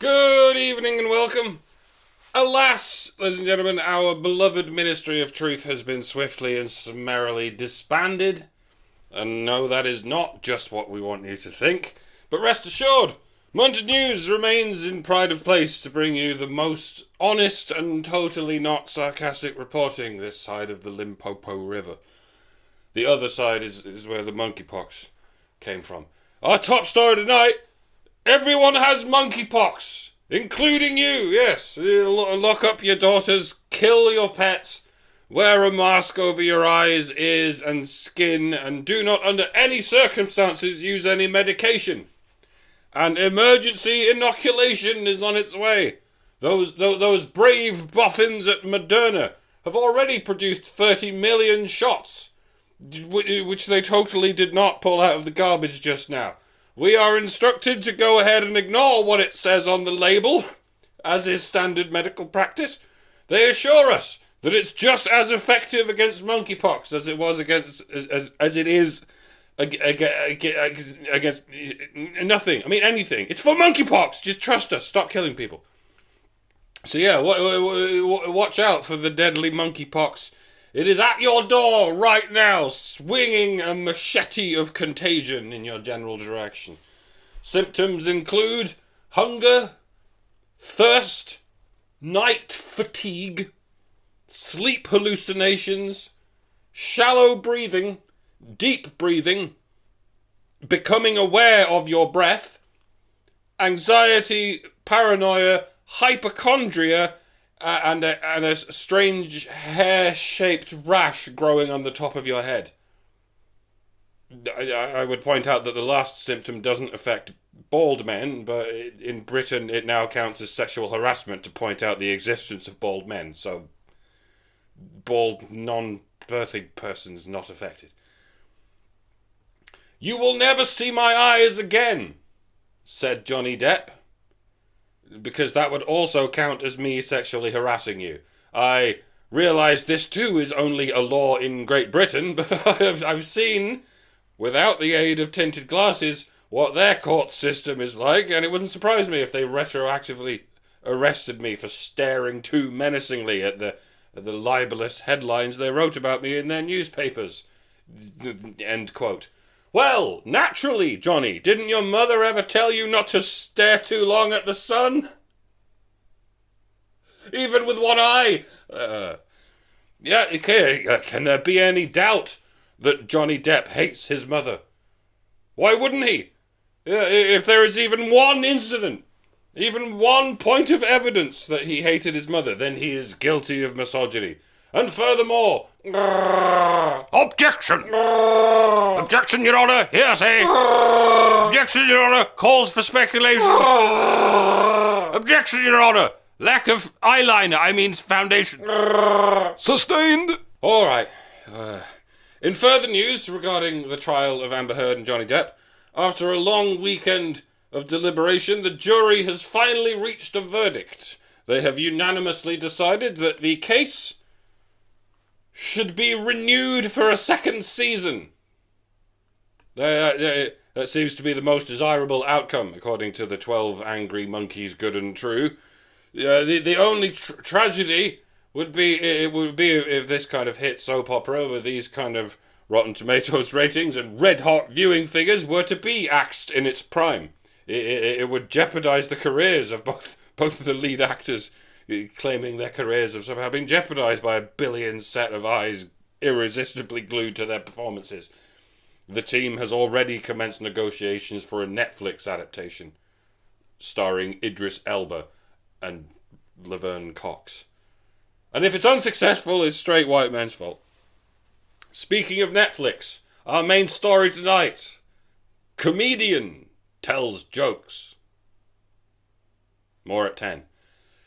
Good evening and welcome. Alas, ladies and gentlemen, our beloved Ministry of Truth has been swiftly and summarily disbanded. And no, that is not just what we want you to think. But rest assured, Munted News remains in pride of place to bring you the most honest and totally not sarcastic reporting this side of the Limpopo River. The other side is where the monkeypox came from. Our top story tonight: everyone has monkeypox, including you. Yes, lock up your daughters, kill your pets, wear a mask over your eyes, ears and skin, and do not under any circumstances use any medication. And emergency inoculation is on its way. Those brave boffins at Moderna have already produced 30 million shots, which they totally did not pull out of the garbage just now. We are instructed to go ahead and ignore what it says on the label, as is standard medical practice. They assure us that it's just as effective against monkeypox as it was as it is against nothing. I mean, anything. It's for monkeypox. Just trust us. Stop killing people. So yeah, watch out for the deadly monkeypox. It is at your door right now, swinging a machete of contagion in your general direction. Symptoms include hunger, thirst, night fatigue, sleep hallucinations, shallow breathing, deep breathing, becoming aware of your breath, anxiety, paranoia, hypochondria, and a strange hair-shaped rash growing on the top of your head. I would point out that the last symptom doesn't affect bald men, but in Britain it now counts as sexual harassment to point out the existence of bald men, so bald non-birthing persons not affected. "You will never see my eyes again," said Johnny Depp, because that would also count as me sexually harassing you. I realise this too is only a law in Great Britain, but I've seen, without the aid of tinted glasses, what their court system is like, and it wouldn't surprise me if they retroactively arrested me for staring too menacingly at the libelous headlines they wrote about me in their newspapers. End quote. Well, naturally, Johnny, didn't your mother ever tell you not to stare too long at the sun? Even with one eye? Yeah, okay, can there be any doubt that Johnny Depp hates his mother? Why wouldn't he? If there is even one incident, even one point of evidence that he hated his mother, then he is guilty of misogyny. And furthermore... Objection! Objection, Your Honour! Hearsay! Objection, Your Honour! Calls for speculation! Objection, Your Honour! Lack of eyeliner, I mean foundation. Sustained! Alright. In further news regarding the trial of Amber Heard and Johnny Depp, after a long weekend of deliberation, the jury has finally reached a verdict. They have unanimously decided that the case should be renewed for a second season. That seems to be the most desirable outcome, according to the 12 Angry Monkeys Good and True. The only tragedy would be if this kind of hit soap opera with these kind of Rotten Tomatoes ratings and red-hot viewing figures were to be axed in its prime. It would jeopardise the careers of both the lead actors, claiming their careers have somehow been jeopardised by a billion set of eyes irresistibly glued to their performances. The team has already commenced negotiations for a Netflix adaptation, starring Idris Elba and Laverne Cox. And if it's unsuccessful, it's straight white men's fault. Speaking of Netflix, our main story tonight: comedian tells jokes. More at 10.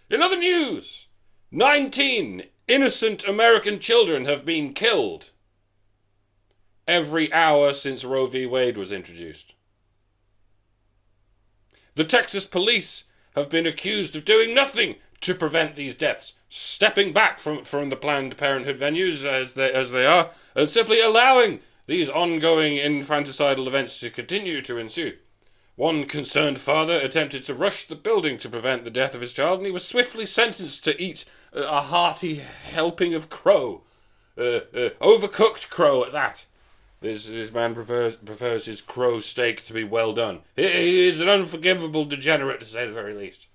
In other news, 19 innocent American children have been killed every hour since Roe v. Wade was introduced. The Texas police have been accused of doing nothing to prevent these deaths, stepping back from the Planned Parenthood venues as they are, and simply allowing these ongoing infanticidal events to continue to ensue. One concerned father attempted to rush the building to prevent the death of his child, and he was swiftly sentenced to eat a hearty helping of crow. Overcooked crow at that. This man prefers his crow steak to be well done. He is an unforgivable degenerate, to say the very least.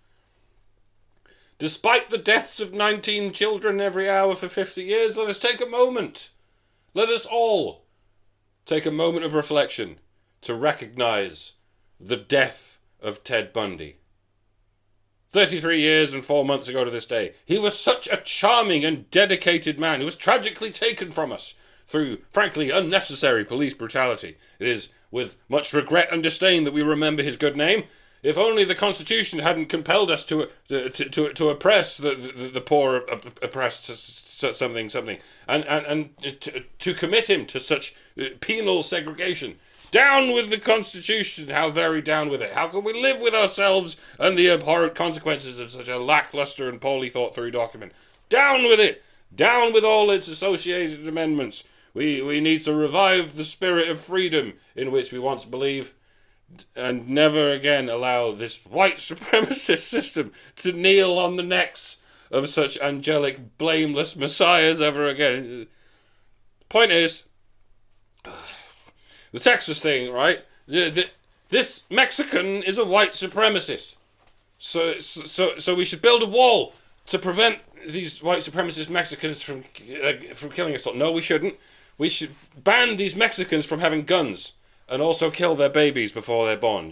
Despite the deaths of 19 children every hour for 50 years, let us take a moment. Let us all take a moment of reflection to recognise the death of Ted Bundy. 33 years and 4 months ago to this day. He was such a charming and dedicated man who was tragically taken from us through, frankly, unnecessary police brutality. It is with much regret and disdain that we remember his good name. If only the Constitution hadn't compelled us to oppress the poor oppressed something, and to commit him to such penal segregation. Down with the Constitution, how very down with it. How can we live with ourselves and the abhorrent consequences of such a lackluster and poorly thought through document? Down with it! Down with all its associated amendments. We need to revive the spirit of freedom in which we once believed, and never again allow this white supremacist system to kneel on the necks of such angelic, blameless messiahs ever again. Point is, the Texas thing, right? This Mexican is a white supremacist. So we should build a wall to prevent these white supremacist Mexicans from killing us all. No, we shouldn't. We should ban these Mexicans from having guns and also kill their babies before they're born.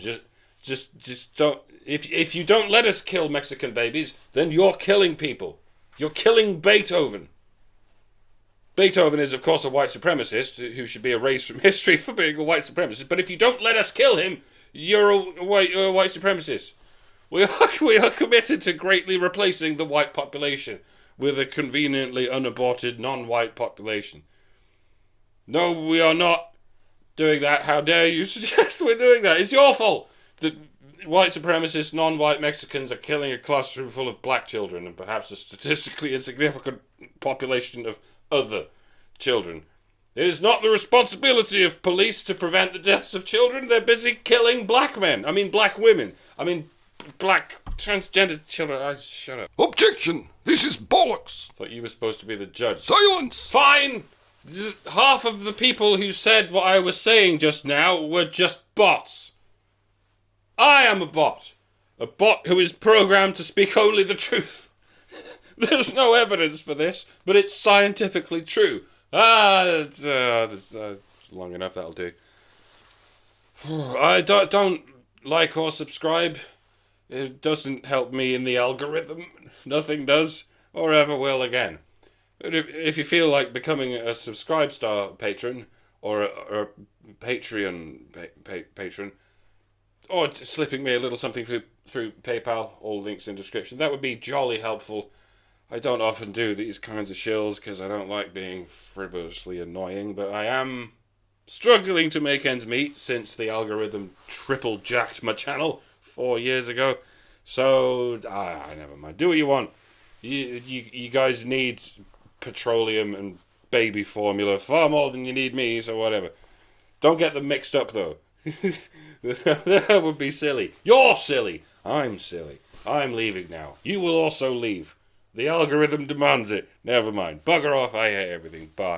Just don't. If you don't let us kill Mexican babies, then you're killing people. You're killing Beethoven. Beethoven is, of course, a white supremacist who should be erased from history for being a white supremacist. But if you don't let us kill him, you're a white supremacist. We are committed to greatly replacing the white population with a conveniently unaborted non-white population. No, we are not doing that. How dare you suggest we're doing that? It's your fault that white supremacist non-white Mexicans are killing a classroom full of black children and perhaps a statistically insignificant population of other children. It is not the responsibility of police to prevent the deaths of children. They're busy killing black men. I mean black women. I mean black transgender children. Shut up. Objection! This is bollocks! Thought you were supposed to be the judge. Silence! Fine! Half of the people who said what I was saying just now were just bots. I am a bot. A bot who is programmed to speak only the truth. There's no evidence for this, but it's scientifically true. It's long enough, that'll do. I don't like or subscribe. It doesn't help me in the algorithm. Nothing does, or ever will again. But if you feel like becoming a Subscribe Star patron, or a Patreon patron, or slipping me a little something through PayPal, all links in description, that would be jolly helpful. I don't often do these kinds of shills because I don't like being frivolously annoying, but I am struggling to make ends meet since the algorithm triple jacked my channel 4 years ago. So, never mind. Do what you want. You guys need petroleum and baby formula far more than you need me, so whatever. Don't get them mixed up, though. That would be silly. You're silly. I'm silly. I'm leaving now. You will also leave. The algorithm demands it. Never mind. Bugger off. I hate everything. Bye.